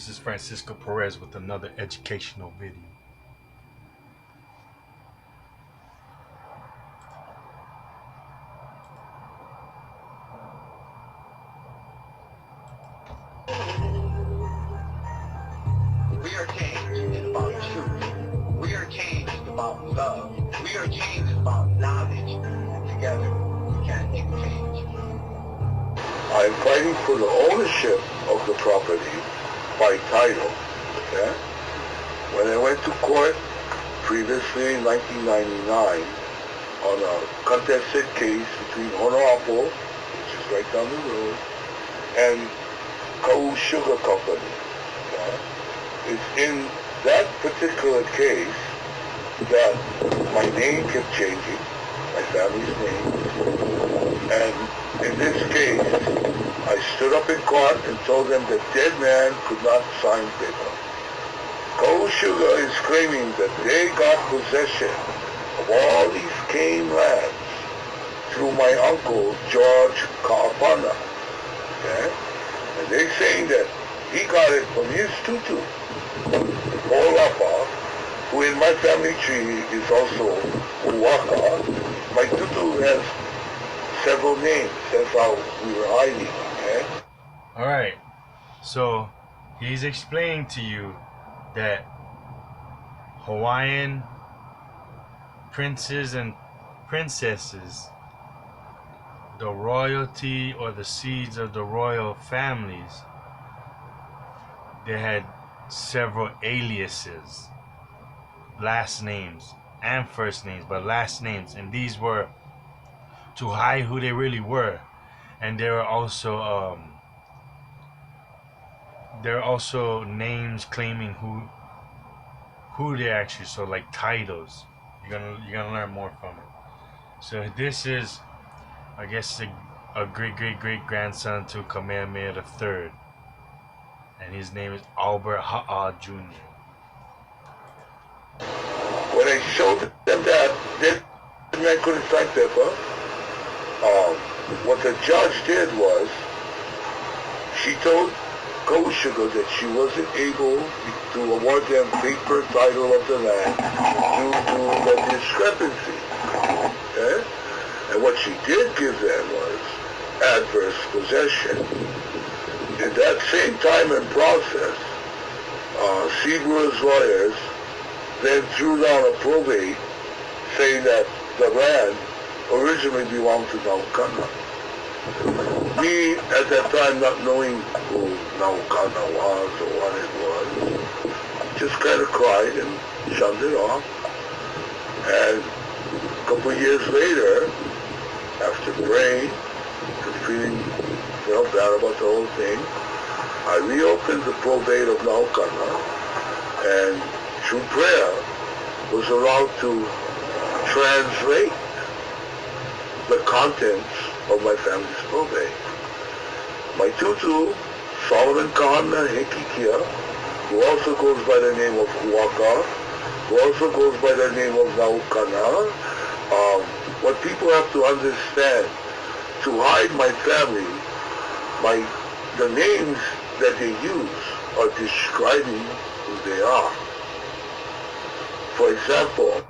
This is Francisco Perez with another educational video. We are changed about truth. We are changed about love. We are changed about knowledge. And together, we can make a change. I'm fighting for the ownership of the property by title. Okay? When I went to court previously in 1999 on a contested case between Honoapo, which is right down the road, and Kau Sugar Company. Okay? It's in that particular case that my name kept changing, my family's name, and in this case, I stood up in court and told them that dead man could not sign paper. Kau Sugar is claiming that they got possession of all these cane lands through my uncle, George Kaapana. Okay? And they're saying that he got it from his tutu, Olapa, who in my family tree is also Uwaka. My tutu has several names. That's how we were hiding. Okay? Alright, so he's explaining to you that Hawaiian princes and princesses, the royalty or the seeds of the royal families, they had several aliases, last names and first names, but last names, and these were to hide who they really were. And there are also names claiming who they actually, so like titles. You're gonna learn more from it. So this is, I guess, a great grandson to Kamehameha III, and his name is Albert Ha'a Jr. When I showed them that, then I couldn't sign paper. What the judge did was, she told Kau Sugar that she wasn't able to award them paper title of the land due to the discrepancy. Okay? And what she did give them was adverse possession. In that same time and process, Seabrew's lawyers then threw down a probate saying that the land originally belonged to Naukana. Me, at that time, not knowing who Naukana was or what it was, just kind of cried and shunned it off. And a couple of years later, after praying and feeling bad about the whole thing, I reopened the probate of Naukana, and through prayer was allowed to translate the contents of my family's probate. My tutu, Solomon Kahana Hekikia, who also goes by the name of Huaka, who also goes by the name of Naukana. What people have to understand, to hide my family, the names that they use are describing who they are. For example,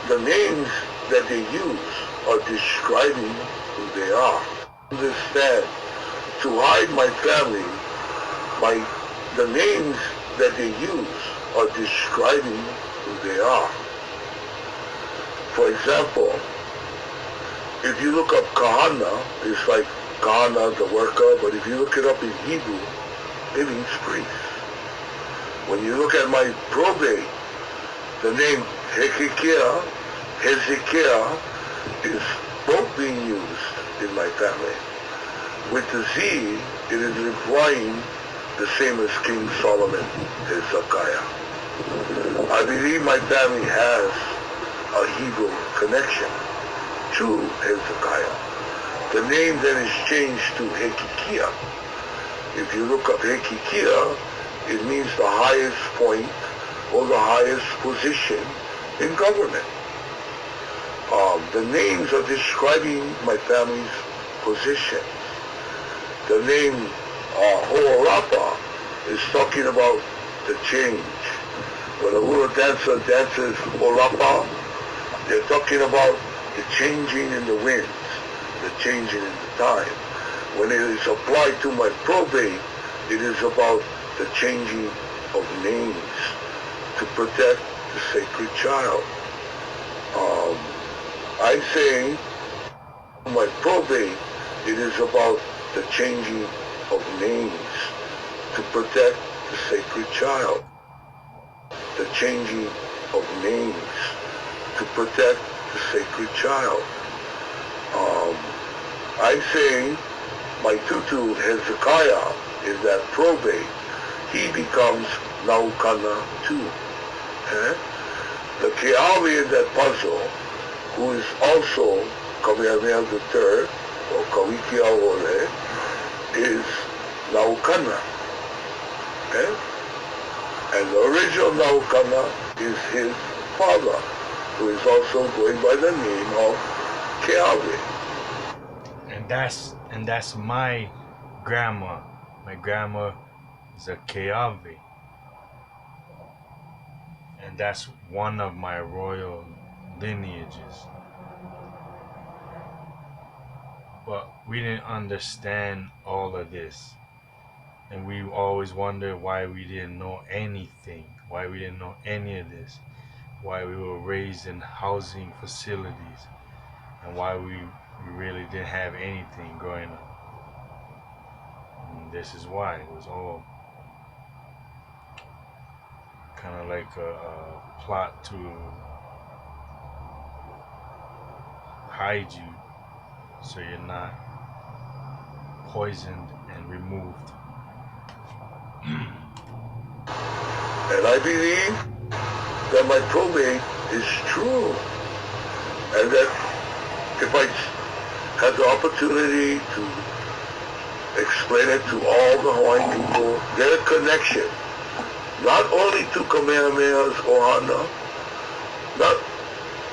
the names that they use are describing who they are. Understand, to hide my family, the names that they use are describing who they are. For example, if you look up Kahana, it's like Kahana, the worker, but if you look it up in Hebrew, it means priest. When you look at my probate, the name Hezekiah is both being used in my family. With the Z, it is implying the same as King Solomon, Hezekiah. I believe my family has a Hebrew connection to Hezekiah. The name then is changed to Hezekiah. If you look up Hezekiah, it means the highest point or the highest position in government. The names are describing my family's positions. The name Ho'olapa is talking about the change. When a hula dancer dances Ho'olapa, they're talking about the changing in the winds, the changing in the time. When it is applied to my probate, it is about the changing of names to protect the sacred child. I'm saying my probate, it is about the changing of names to protect the sacred child. The changing of names to protect the sacred child. I'm saying my tutu Hezekiah is that probate. He becomes Naukana too. The Keawe in that puzzle, who is also Kamehameha III, or Kawikiaole, is Naukana. And the original Naukana is his father, who is also going by the name of Keawe. And that's my grandma. My grandma is a Keawe. And that's one of my royal lineages. But we didn't understand all of this. And we always wondered why we didn't know anything, why we didn't know any of this, why we were raised in housing facilities, and why we really didn't have anything growing up. And this is why. It was all kind of like a plot to hide you so you're not poisoned and removed. And I believe that my probate is true. And that if I had the opportunity to explain it to all the Hawaiian people, their connection, not only to Kamehameha's Ohana, not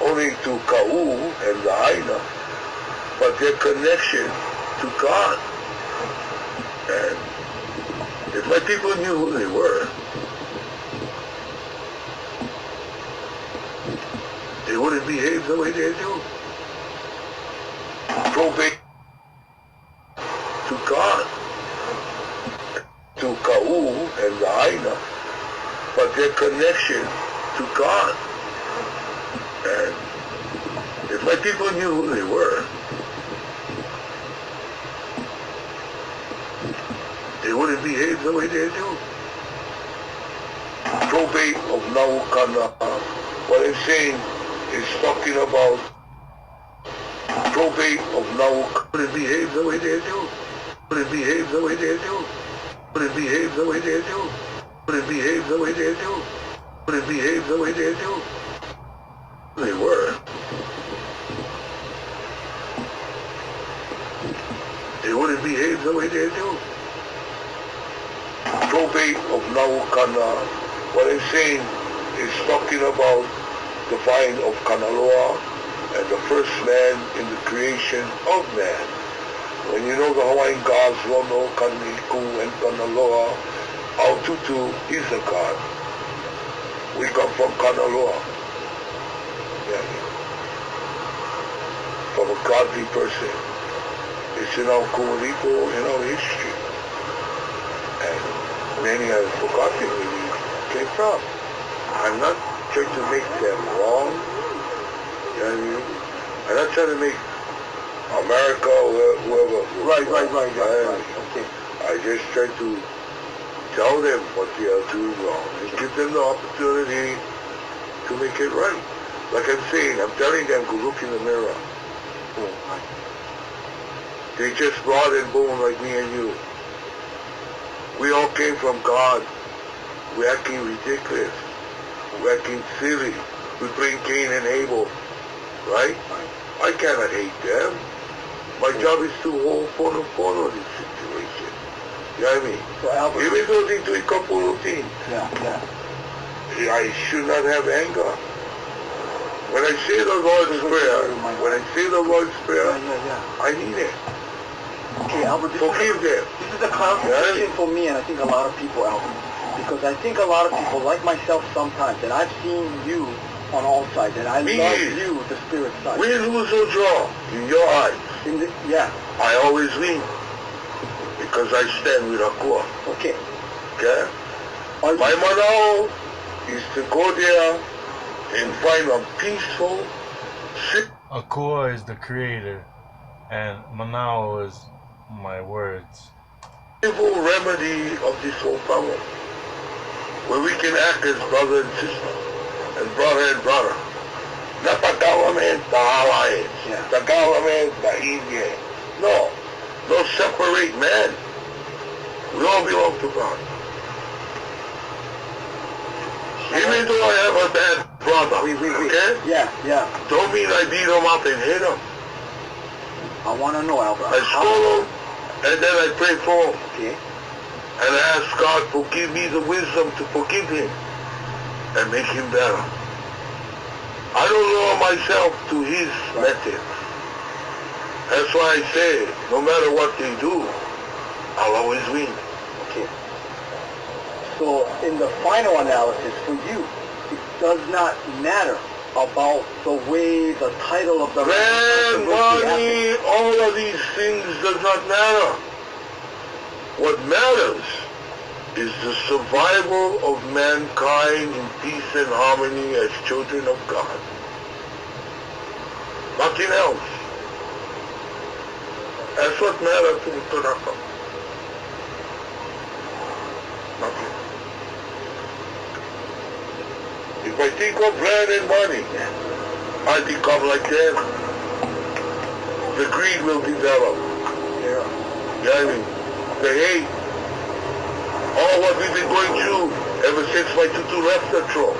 only to Ka'u and the Aina, but their connection to God. And if my people knew who they were, they wouldn't behave the way they do. Probate to God, to Ka'u and the Aina, but their connection to God. And if my people knew who they were, they wouldn't behave the way they do. Probate of Naukana, what I'm saying is talking about probate of Naukana, wouldn't behave the way they do. Wouldn't behave the way they do. Wouldn't behave the way they do. Wouldn't behave the way they do. Wouldn't behave the way they do. They were. They wouldn't behave the way they do. Probate of Naukana, what I'm saying is talking about the vine of Kanaloa and the first man in the creation of man. When you know the Hawaiian gods, Lono, Kaniku, and Kanaloa, Aututu is a god. We come from Kanaloa. Yeah. From a godly person. It's in our Kumariko, in our history. And many have forgotten where we came from. I'm not trying to make them wrong. You know what I mean? I'm not trying to make America or whoever. Right. Okay. I just try to tell them what they are doing wrong and give them the opportunity to make it right. Like I'm saying, I'm telling them, go look in the mirror. They just blood and bone like me and you. We all came from God. We're acting ridiculous. We're acting silly. We bring Cain and Abel. Right? I cannot hate them. My job is to hold pono this situation. You know what I mean? So even though they do a couple of things, I should not have anger. When I say the Lord's Prayer, I need it. Okay, Albert, Forgive them. this is a clarification for me and I think a lot of people, Albert. Because I think a lot of people, like myself sometimes, and I've seen you on all sides, and I love you, the spirit side. Win, lose, or draw, in your eyes, Yeah. I always win. Because I stand with Akua. Okay. Okay? My manao is to go there and find a peaceful, Akua is the creator, and Manao is my words. civil remedy of this whole problem, where we can act as brother and sister, and brother. Not the government, the alliance. Yeah. The government, the Indian. No. No separate man. We all belong to God. Even though I have a bad brother, okay? Yeah. Don't mean I beat him up and hit him. I want to know, Albert. I scold him, and then I pray for him. Okay. And I ask God to give me the wisdom to forgive him and make him better. I don't lower myself to his methods. That's why I say, no matter what they do, I'll always win. Okay. So in the final analysis for you, it does not matter about the way the title of the Land, money, all of these things does not matter. What matters is the survival of mankind in peace and harmony as children of God. Nothing else. That's what matters to the Tanaka. Nothing. If I think of land and money, I become like them. The greed will develop. Yeah. You know what I mean? The hate. All what we've been going through ever since my tutu left the throne.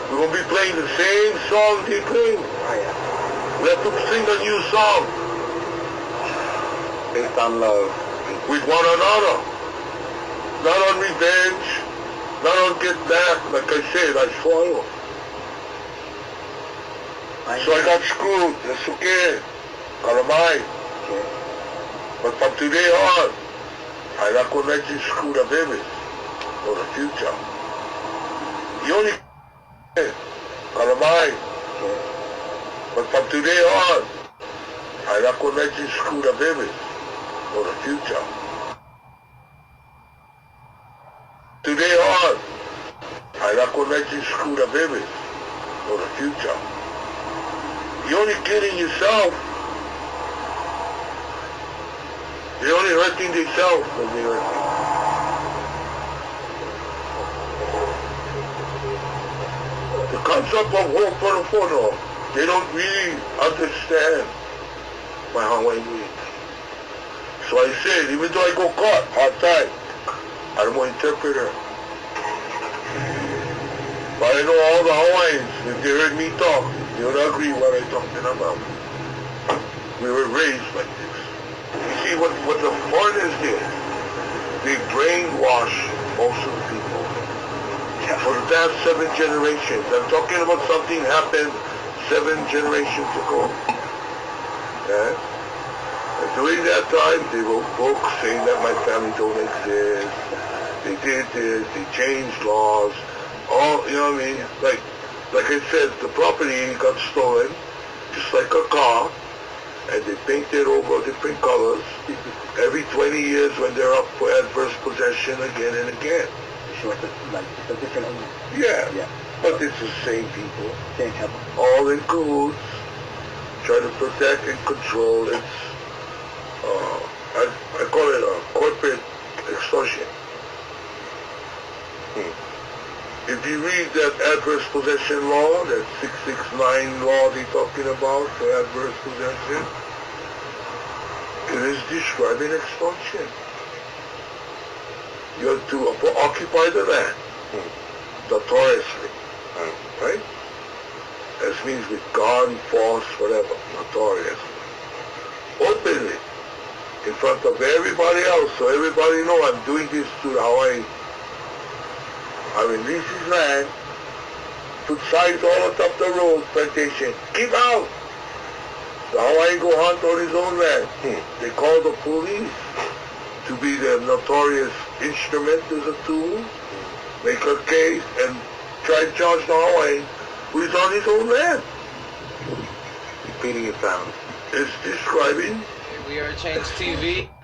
We're going to be playing the same song they played. Oh, yeah. We have to sing a new song. Based on love. With one another. Not on revenge. Not on get back. Like I said, I spoil. So I got screwed. That's okay. Kalamai. Okay. But from today on, I'm not going to let you screw the babies for the future. You only Kalamai. Okay. But from today on, I'm not going to let you screw the babies for the future. Today on, I'm not going to let you screw the babies for the future. You're only kidding yourself. They're only hurting themselves when they hurt you. The concept of hope for the photo, they don't really understand my Hawaiian way. So I said, even though I go caught, hard time, I'm an interpreter. But I know all the Hawaiians, if they heard me talk, they would agree what I'm talking about. We were raised like this. You see, what the foreigners did, they brainwash most of the people. For the past 7 generations. I'm talking about something happened 7 generations ago. Okay? And during that time, they wrote books saying that my family don't exist. They did this, they changed laws. All, you know what I mean? Like I said, the property got stolen, just like a car, and they paint it over different colors every 20 years when they're up for adverse possession again and again. Sure, it's a different owner. Yeah, but it's the same people. Same temple. All in cahoots, try to protect and control. It's, I call it a corporate extortion. If you read that adverse possession law, that 669 law they're talking about for adverse possession, it is describing extortion. You have to occupy the land, notoriously, right? That means with gun, force, whatever, notoriously. Openly, in front of everybody else, so everybody know I'm doing this to the Hawaii. I mean, this is land, put signs all on top of the road, plantation, keep out! The Hawaiian go hunt on his own land. They call the police to be the notorious instrument as a tool, make a case, and try to charge the Hawaiian who is on his own land. Feeding his family. It's describing We are Change TV.